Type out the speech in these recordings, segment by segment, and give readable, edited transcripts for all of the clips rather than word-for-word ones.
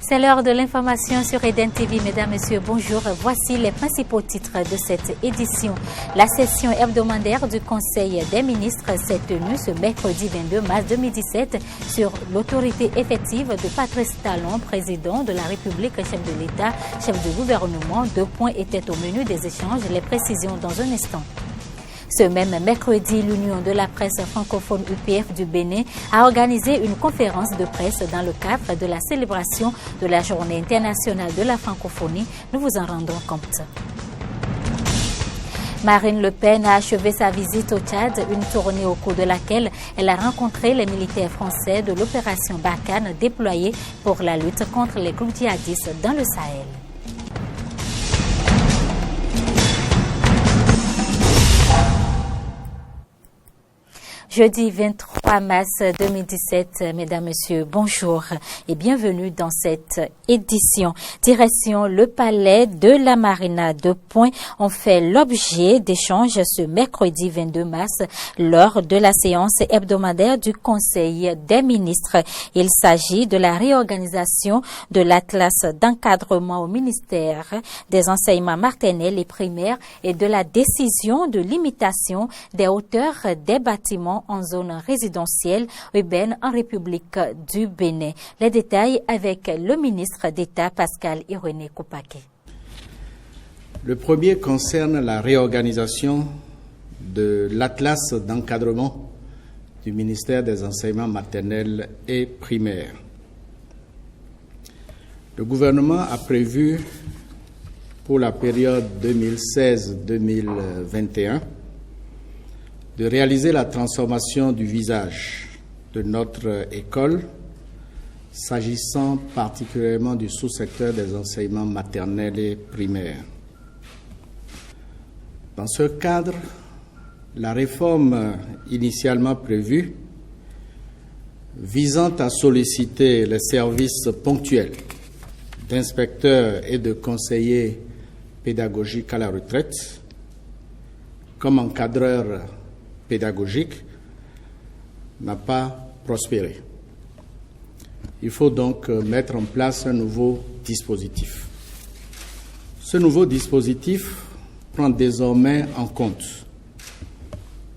C'est l'heure de l'information sur Eden TV. Mesdames, Messieurs, bonjour. Voici les principaux titres de cette édition. La session hebdomadaire du Conseil des ministres s'est tenue ce mercredi 22 mars 2017 sur l'autorité effective de Patrice Talon, président de la République, chef de l'État, chef du gouvernement. 2 points étaient au menu des échanges. Les précisions dans un instant. Ce même mercredi, l'Union de la presse francophone UPF du Bénin a organisé une conférence de presse dans le cadre de la célébration de la Journée internationale de la francophonie. Nous vous en rendons compte. Marine Le Pen a achevé sa visite au Tchad, une tournée au cours de laquelle elle a rencontré les militaires français de l'opération Barkhane déployée pour la lutte contre les groupes djihadistes dans le Sahel. Jeudi 23 mars 2017, mesdames, messieurs, bonjour et bienvenue dans cette édition. Direction le palais de la Marina. 2 points ont fait l'objet d'échanges ce mercredi 22 mars lors de la séance hebdomadaire du Conseil des ministres. Il s'agit de la réorganisation de l'atlas d'encadrement au ministère des enseignements maternels et primaires et de la décision de limitation des hauteurs des bâtiments en zone résidentielle urbaine en République du Bénin. Les détails avec le ministre d'État Pascal Irénée Koupake. Le premier concerne la réorganisation de l'atlas d'encadrement du ministère des enseignements maternels et primaires. Le gouvernement a prévu pour la période 2016-2021 de réaliser la transformation du visage de notre école, s'agissant particulièrement du sous-secteur des enseignements maternels et primaires. Dans ce cadre, la réforme initialement prévue, visant à solliciter les services ponctuels d'inspecteurs et de conseillers pédagogiques à la retraite, comme encadreurs pédagogique, n'a pas prospéré. Il faut donc mettre en place un nouveau dispositif. Ce nouveau dispositif prend désormais en compte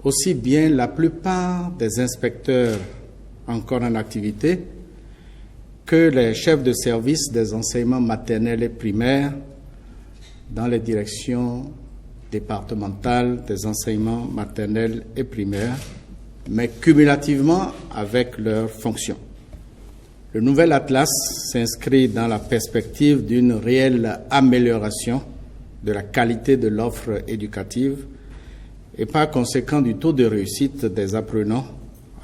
aussi bien la plupart des inspecteurs encore en activité que les chefs de service des enseignements maternels et primaires dans les directions départementales des enseignements maternels et primaires, mais cumulativement avec leurs fonctions. Le nouvel atlas s'inscrit dans la perspective d'une réelle amélioration de la qualité de l'offre éducative et par conséquent du taux de réussite des apprenants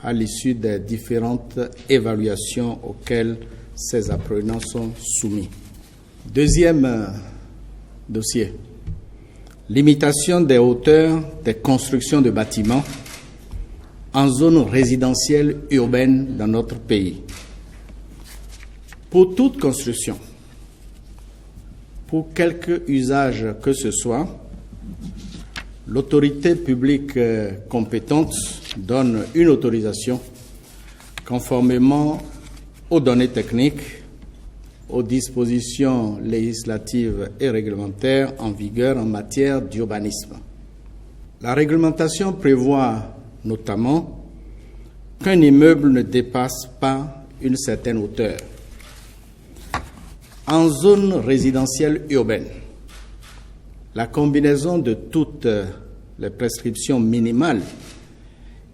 à l'issue des différentes évaluations auxquelles ces apprenants sont soumis. Deuxième dossier. Limitation des hauteurs des constructions de bâtiments en zone résidentielle urbaine dans notre pays. Pour toute construction, pour quelque usage que ce soit, l'autorité publique compétente donne une autorisation conformément aux données techniques, aux dispositions législatives et réglementaires en vigueur en matière d'urbanisme. La réglementation prévoit notamment qu'un immeuble ne dépasse pas une certaine hauteur. En zone résidentielle urbaine, la combinaison de toutes les prescriptions minimales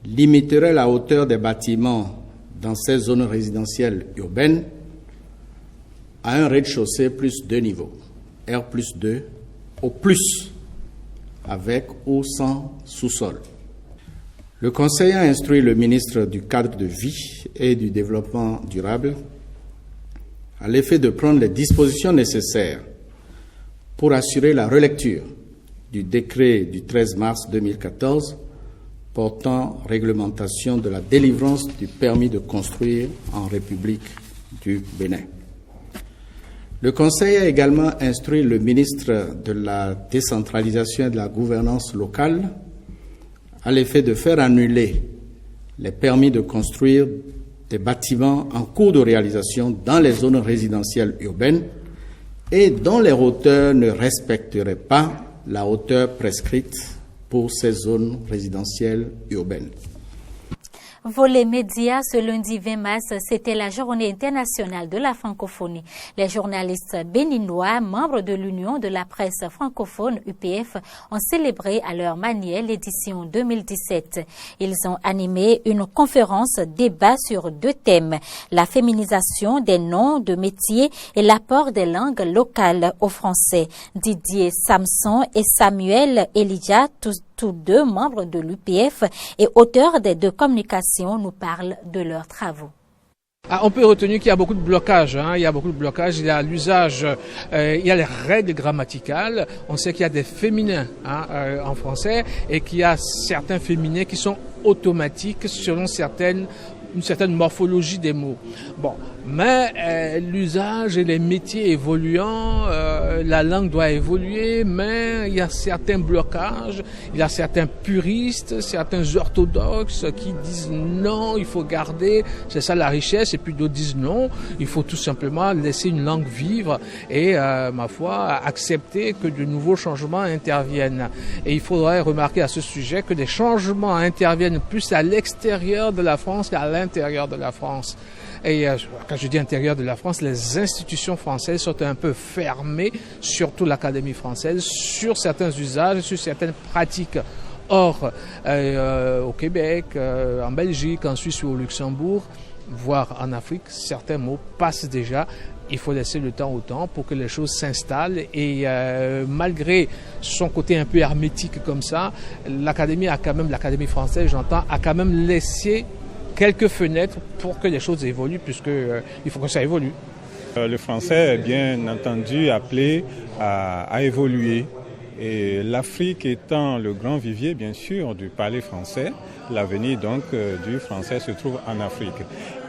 limiterait la hauteur des bâtiments dans ces zones résidentielles urbaines à un rez-de-chaussée plus 2 niveaux, R+2, au plus, avec ou sans sous-sol. Le Conseil a instruit le ministre du Cadre de vie et du Développement durable à l'effet de prendre les dispositions nécessaires pour assurer la relecture du décret du 13 mars 2014 portant réglementation de la délivrance du permis de construire en République du Bénin. Le Conseil a également instruit le ministre de la décentralisation et de la gouvernance locale à l'effet de faire annuler les permis de construire des bâtiments en cours de réalisation dans les zones résidentielles urbaines et dont les hauteurs ne respecteraient pas la hauteur prescrite pour ces zones résidentielles urbaines. Volet médias, ce lundi 20 mars, c'était la journée internationale de la francophonie. Les journalistes béninois, membres de l'Union de la presse francophone UPF, ont célébré à leur manière l'édition 2017. Ils ont animé une conférence débat sur 2 thèmes, la féminisation des noms de métiers et l'apport des langues locales au français. Didier Samson et Samuel Elijah, tous 2 membres de l'UPF et auteurs des 2 communications, nous parlent de leurs travaux. On peut retenir qu'il y a beaucoup de blocages. Il y a beaucoup de blocages. Il y a l'usage, il y a les règles grammaticales. On sait qu'il y a des féminins en français et qu'il y a certains féminins qui sont automatiques selon une certaine morphologie des mots. Bon, mais l'usage et les métiers évoluant, la langue doit évoluer, mais il y a certains blocages, il y a certains puristes, certains orthodoxes qui disent non, il faut garder, c'est ça la richesse, et puis d'autres disent non, il faut tout simplement laisser une langue vivre et, ma foi, accepter que de nouveaux changements interviennent. Et il faudrait remarquer à ce sujet que des changements interviennent plus à l'extérieur de la France qu'à l'intérieur de la France. Et quand je dis intérieur de la France, les institutions françaises sont un peu fermées, surtout l'Académie française, sur certains usages, sur certaines pratiques. Or, au Québec, en Belgique, en Suisse ou au Luxembourg, voire en Afrique, certains mots passent déjà. Il faut laisser le temps au temps pour que les choses s'installent et malgré son côté un peu hermétique comme ça, l'Académie française, a quand même laissé quelques fenêtres pour que les choses évoluent, puisqu'il faut que ça évolue. Le français est bien entendu appelé à évoluer. Et l'Afrique étant le grand vivier, bien sûr, du parler français, l'avenir donc du français se trouve en Afrique.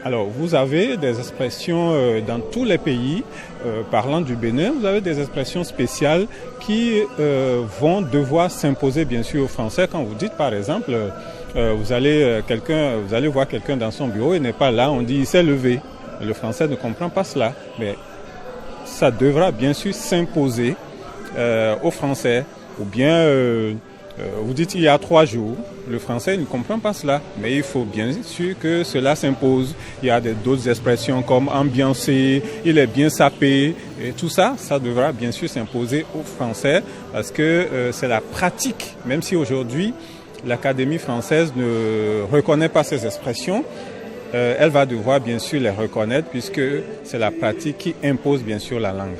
Alors, vous avez des expressions dans tous les pays, parlant du Bénin, vous avez des expressions spéciales qui vont devoir s'imposer, bien sûr, au français. Quand vous dites, par exemple, vous allez voir quelqu'un dans son bureau, il n'est pas là, on dit il s'est levé. Le français ne comprend pas cela, mais ça devra bien sûr s'imposer au français. Ou bien vous dites il y a 3 jours, le français ne comprend pas cela, mais il faut bien sûr que cela s'impose. Il y a d'autres expressions comme ambiancé, il est bien sapé, et tout ça, ça devra bien sûr s'imposer au français parce que c'est la pratique, même si aujourd'hui l'Académie française ne reconnaît pas ces expressions, elle va devoir bien sûr les reconnaître puisque c'est la pratique qui impose bien sûr la langue.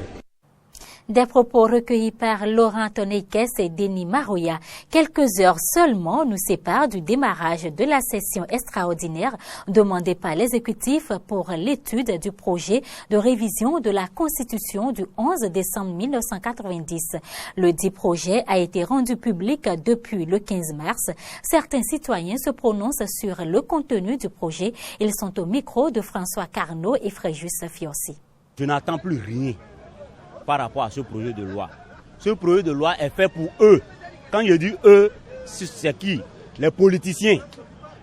Des propos recueillis par Laurent Tonekes et Denis Marouya. Quelques heures seulement nous séparent du démarrage de la session extraordinaire demandée par l'exécutif pour l'étude du projet de révision de la Constitution du 11 décembre 1990. Le dit projet a été rendu public depuis le 15 mars. Certains citoyens se prononcent sur le contenu du projet. Ils sont au micro de François Carnot et Fréjus Fiorci. Je n'attends plus rien par rapport à ce projet de loi. Ce projet de loi est fait pour eux. Quand je dis eux, c'est qui? Les politiciens.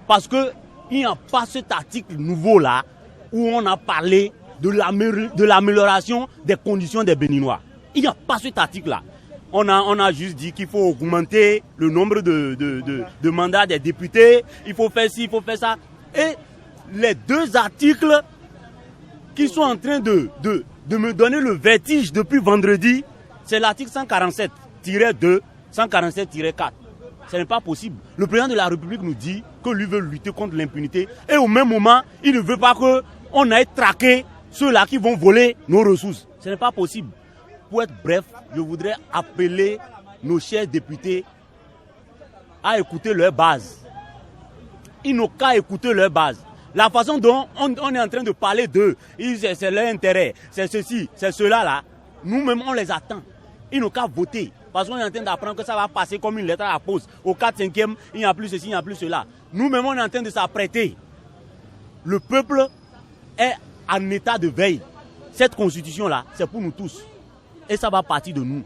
Parce qu'il n'y a pas cet article nouveau-là où on a parlé de l'amélioration des conditions des Béninois. Il n'y a pas cet article-là. On a juste dit qu'il faut augmenter le nombre de mandats des députés, il faut faire ci, il faut faire ça. Et les 2 articles qui sont en train de me donner le vertige depuis vendredi, c'est l'article 147-2, 147-4. Ce n'est pas possible. Le président de la République nous dit que lui veut lutter contre l'impunité et au même moment, il ne veut pas qu'on aille traquer ceux-là qui vont voler nos ressources. Ce n'est pas possible. Pour être bref, je voudrais appeler nos chers députés à écouter leur base. Ils n'ont qu'à écouter leur base. La façon dont on est en train de parler d'eux, c'est leur intérêt, c'est ceci, c'est cela là. Nous-mêmes, on les attend. Ils n'ont qu'à voter. Parce qu'on est en train d'apprendre que ça va passer comme une lettre à la poste. Au 4/5e, il n'y a plus ceci, il n'y a plus cela. Nous-mêmes, on est en train de s'apprêter. Le peuple est en état de veille. Cette constitution-là, c'est pour nous tous. Et ça va partir de nous.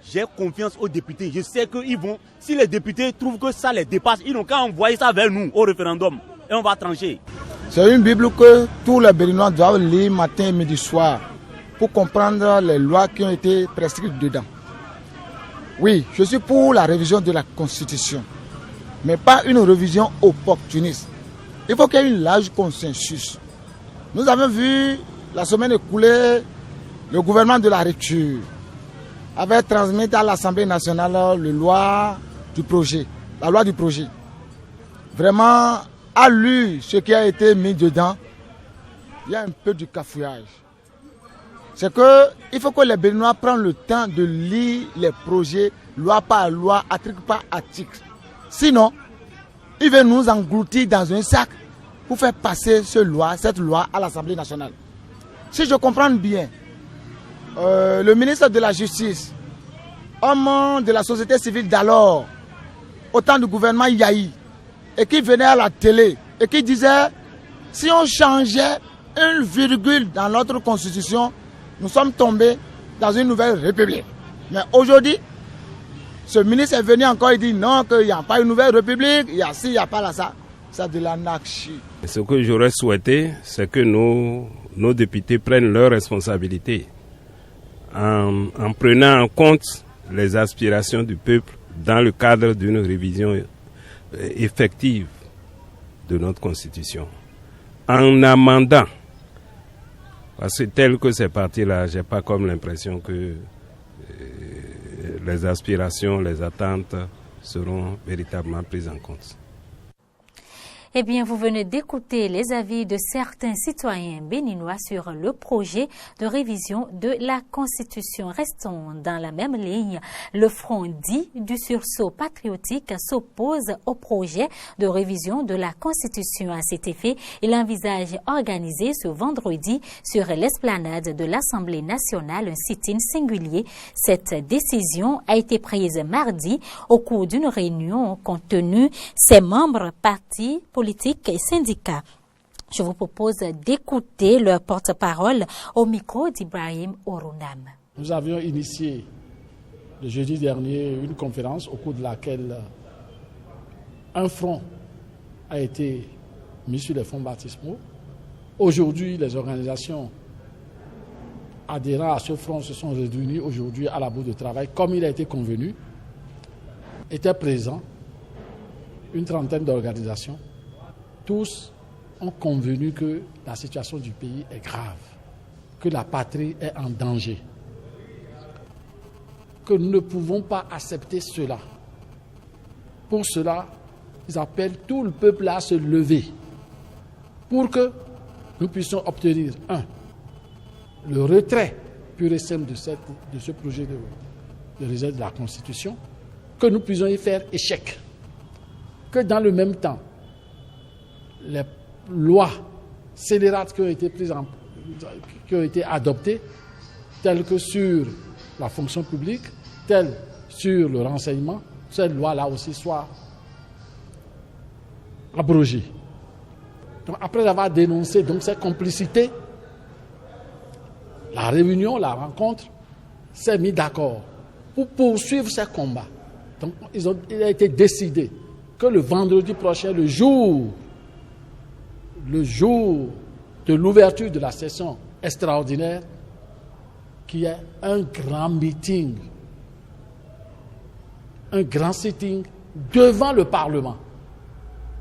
J'ai confiance aux députés. Je sais qu'ils vont, si les députés trouvent que ça les dépasse, ils n'ont qu'à envoyer ça vers nous au référendum. Et on va trancher. C'est une Bible que tous les Béninois doivent lire matin, midi, soir pour comprendre les lois qui ont été prescrites dedans. Oui, je suis pour la révision de la Constitution, mais pas une révision opportuniste. Il faut qu'il y ait un large consensus. Nous avons vu la semaine écoulée, le gouvernement de la rupture avait transmis à l'Assemblée nationale la loi du projet. Vraiment, à lu ce qui a été mis dedans, il y a un peu de cafouillage. C'est qu'il faut que les Béninois prennent le temps de lire les projets, loi par loi, article par article. Sinon, ils veulent nous engloutir dans un sac pour faire passer cette loi à l'Assemblée nationale. Si je comprends bien, le ministre de la Justice, homme de la société civile d'alors, au temps du gouvernement Yahi, et qui venait à la télé, et qui disait, si on changeait une virgule dans notre constitution, nous sommes tombés dans une nouvelle république. Mais aujourd'hui, ce ministre est venu encore et dit non, qu'il n'y a pas une nouvelle république, il y a ci, il n'y a pas là, ça. C'est de l'anarchie. Ce que j'aurais souhaité, c'est que nos députés prennent leurs responsabilités en prenant en compte les aspirations du peuple dans le cadre d'une révision effective de notre Constitution. En amendant, parce que tel que c'est parti là, je n'ai pas comme l'impression que les aspirations, les attentes seront véritablement prises en compte. Eh bien, vous venez d'écouter les avis de certains citoyens béninois sur le projet de révision de la Constitution. Restons dans la même ligne. Le Front dit du sursaut patriotique s'oppose au projet de révision de la Constitution. À cet effet, il envisage organiser ce vendredi sur l'esplanade de l'Assemblée nationale un sit-in singulier. Cette décision a été prise mardi au cours d'une réunion qu'ont tenue ses membres partis politiques et syndicats. Je vous propose d'écouter leur porte-parole au micro d'Ibrahim Orunam. Nous avions initié le jeudi dernier une conférence au cours de laquelle un front a été mis sur les fonds baptismaux. Aujourd'hui, les organisations adhérant à ce front se sont réunies aujourd'hui à la bourse de travail, comme il a été convenu. Étaient présents une trentaine d'organisations. Tous ont convenu que la situation du pays est grave, que la patrie est en danger, que nous ne pouvons pas accepter cela. Pour cela, ils appellent tout le peuple à se lever pour que nous puissions obtenir, le retrait pur et simple de ce projet de révision de la Constitution, que nous puissions y faire échec, que dans le même temps, les lois scélérates qui ont été adoptées, telles que sur la fonction publique, telles sur le renseignement, ces lois-là aussi soient abrogées. Donc, après avoir dénoncé ces complicités, la réunion, la rencontre s'est mise d'accord pour poursuivre ces combats. Donc, il a été décidé que le vendredi prochain, le jour de l'ouverture de la session extraordinaire, qu'il y ait un grand meeting, un grand sitting devant le Parlement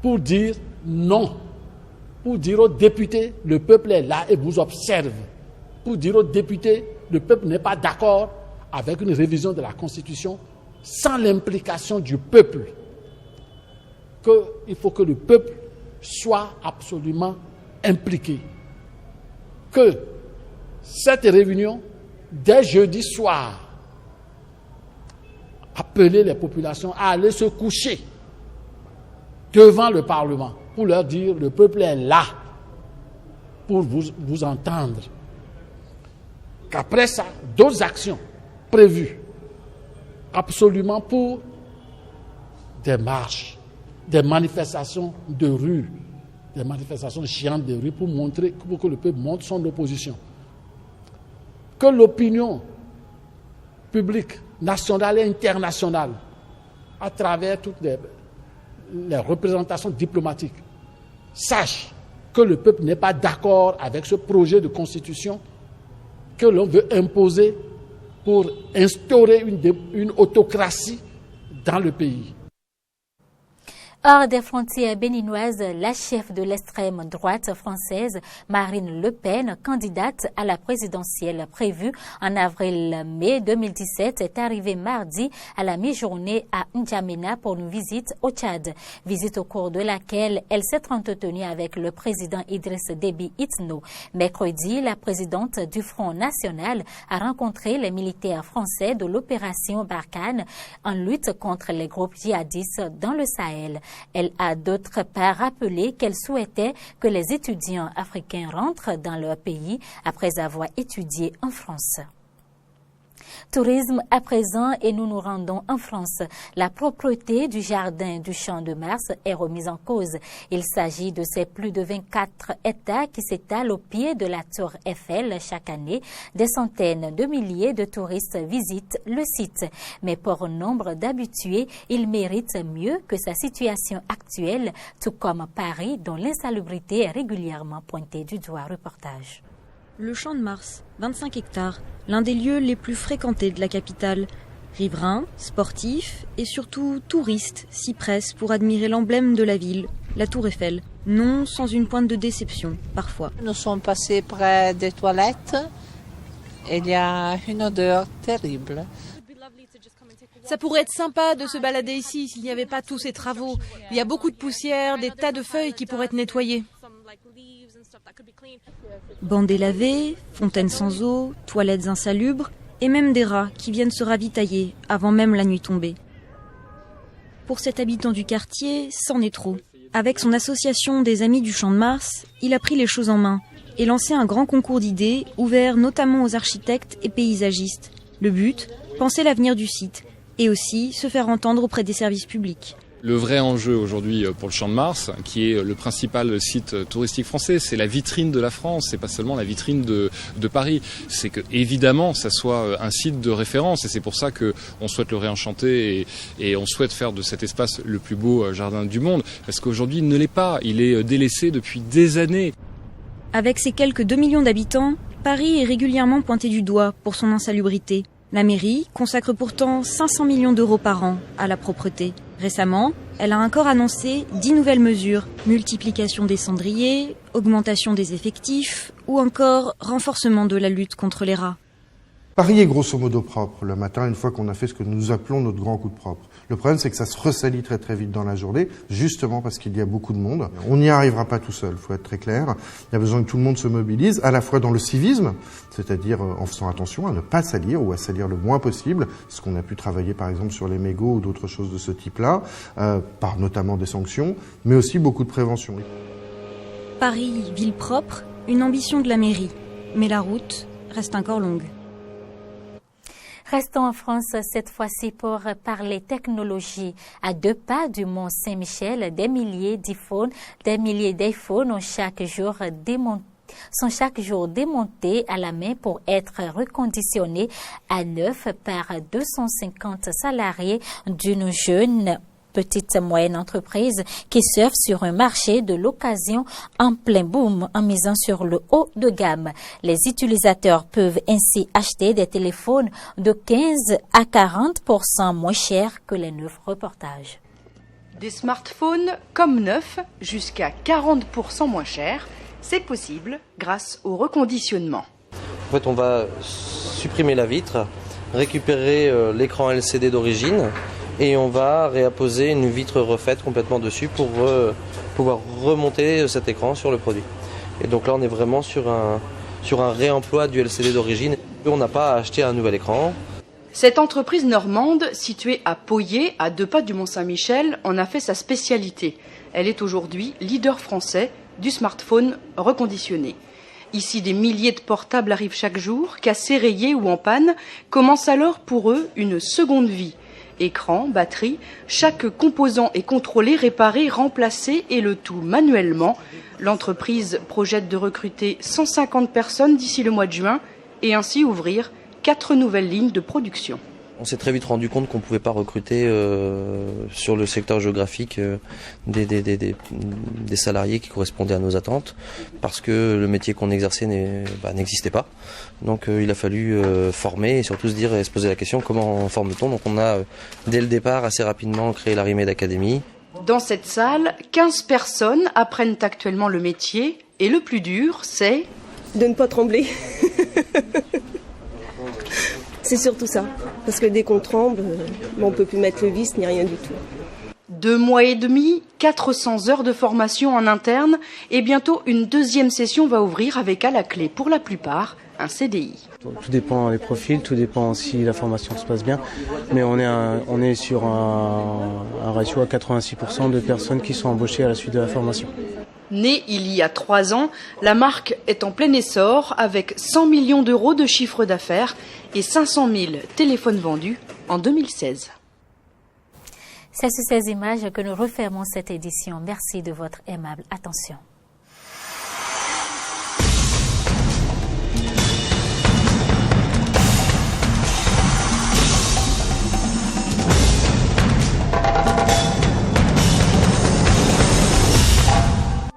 pour dire non, pour dire aux députés, le peuple est là et vous observe, pour dire aux députés, le peuple n'est pas d'accord avec une révision de la Constitution sans l'implication du peuple, qu'il faut que le peuple soit absolument impliqué. Que cette réunion, dès jeudi soir, appeler les populations à aller se coucher devant le Parlement pour leur dire le peuple est là pour vous entendre. Qu'après ça, d'autres actions prévues absolument pour des marches, des manifestations de rue, des manifestations chiantes de rue pour que le peuple montre son opposition. Que l'opinion publique, nationale et internationale, à travers toutes les représentations diplomatiques, sache que le peuple n'est pas d'accord avec ce projet de constitution que l'on veut imposer pour instaurer une autocratie dans le pays. Hors des frontières béninoises, la chef de l'extrême droite française, Marine Le Pen, candidate à la présidentielle prévue en avril-mai 2017, est arrivée mardi à la mi-journée à N'Djamena pour une visite au Tchad. Visite au cours de laquelle elle s'est entretenue avec le président Idriss Déby Itno. Mercredi, la présidente du Front National a rencontré les militaires français de l'opération Barkhane en lutte contre les groupes djihadistes dans le Sahel. Elle a d'autre part rappelé qu'elle souhaitait que les étudiants africains rentrent dans leur pays après avoir étudié en France. Tourisme à présent et nous nous rendons en France. La propreté du jardin du Champ de Mars est remise en cause. Il s'agit de ces plus de 24 hectares qui s'étalent au pied de la tour Eiffel chaque année. Des centaines de milliers de touristes visitent le site. Mais pour un nombre d'habitués, il mérite mieux que sa situation actuelle, tout comme Paris dont l'insalubrité est régulièrement pointée du doigt. Reportage. Le Champ de Mars, 25 hectares, l'un des lieux les plus fréquentés de la capitale. Riverains, sportifs et surtout touristes s'y pressent pour admirer l'emblème de la ville, la tour Eiffel. Non sans une pointe de déception, parfois. Nous sommes passés près des toilettes et il y a une odeur terrible. Ça pourrait être sympa de se balader ici s'il n'y avait pas tous ces travaux. Il y a beaucoup de poussière, des tas de feuilles qui pourraient être nettoyées. Bancs délavés, fontaines sans eau, toilettes insalubres et même des rats qui viennent se ravitailler avant même la nuit tombée. Pour cet habitant du quartier, c'en est trop. Avec son association des Amis du Champ de Mars, il a pris les choses en main et lancé un grand concours d'idées ouvert notamment aux architectes et paysagistes. Le but, penser l'avenir du site et aussi se faire entendre auprès des services publics. Le vrai enjeu aujourd'hui pour le Champ de Mars, qui est le principal site touristique français, c'est la vitrine de la France, c'est pas seulement la vitrine de Paris. C'est que évidemment, ça soit un site de référence et c'est pour ça que on souhaite le réenchanter et on souhaite faire de cet espace le plus beau jardin du monde, parce qu'aujourd'hui il ne l'est pas, il est délaissé depuis des années. Avec ses quelques 2 millions d'habitants, Paris est régulièrement pointé du doigt pour son insalubrité. La mairie consacre pourtant 500 millions d'euros par an à la propreté. Récemment, elle a encore annoncé 10 nouvelles mesures, multiplication des cendriers, augmentation des effectifs ou encore renforcement de la lutte contre les rats. Paris est grosso modo propre le matin, une fois qu'on a fait ce que nous appelons notre grand coup de propre. Le problème, c'est que ça se ressalit très très vite dans la journée, justement parce qu'il y a beaucoup de monde. On n'y arrivera pas tout seul, il faut être très clair. Il y a besoin que tout le monde se mobilise, à la fois dans le civisme, c'est-à-dire en faisant attention à ne pas salir ou à salir le moins possible, ce qu'on a pu travailler par exemple sur les mégots ou d'autres choses de ce type-là, par notamment des sanctions, mais aussi beaucoup de prévention. Paris, ville propre, une ambition de la mairie, mais la route reste encore longue. Restons en France cette fois-ci pour parler technologie. À 2 pas du Mont Saint-Michel, des milliers d'iPhones sont chaque jour démontés à la main pour être reconditionnés à neuf par 250 salariés d'une jeune petite moyenne entreprise qui surfe sur un marché de l'occasion en plein boom en misant sur le haut de gamme. Les utilisateurs peuvent ainsi acheter des téléphones de 15 à 40% moins chers que les neufs. Reportages. Des smartphones comme neufs jusqu'à 40% moins chers, c'est possible grâce au reconditionnement. En fait, on va supprimer la vitre, récupérer l'écran LCD d'origine et on va réapposer une vitre refaite complètement dessus pour pouvoir remonter cet écran sur le produit. Et donc là, on est vraiment sur un réemploi du LCD d'origine. On n'a pas à acheter un nouvel écran. Cette entreprise normande, située à Poyet, à 2 pas du Mont-Saint-Michel, en a fait sa spécialité. Elle est aujourd'hui leader français du smartphone reconditionné. Ici, des milliers de portables arrivent chaque jour, cassés, rayés ou en panne, commence alors pour eux une seconde vie. Écran, batterie, chaque composant est contrôlé, réparé, remplacé et le tout manuellement. L'entreprise projette de recruter 150 personnes d'ici le mois de juin et ainsi ouvrir 4 nouvelles lignes de production. On s'est très vite rendu compte qu'on ne pouvait pas recruter sur le secteur géographique des salariés qui correspondaient à nos attentes parce que le métier qu'on exerçait n'existait pas. Donc il a fallu former et surtout se poser la question comment forme-t-on. Donc on a dès le départ assez rapidement créé la Rimed Academy. Dans cette salle, 15 personnes apprennent actuellement le métier et le plus dur, c'est de ne pas trembler. C'est surtout ça, parce que dès qu'on tremble, on ne peut plus mettre le vis ni rien du tout. 2 mois et demi, 400 heures de formation en interne et bientôt une deuxième session va ouvrir avec à la clé pour la plupart un CDI. Tout dépend des profils, tout dépend si la formation se passe bien, mais on est sur un ratio à 86% de personnes qui sont embauchées à la suite de la formation. Née il y a 3 ans, la marque est en plein essor avec 100 millions d'euros de chiffre d'affaires et 500 000 téléphones vendus en 2016. C'est sur ces images que nous refermons cette édition. Merci de votre aimable attention.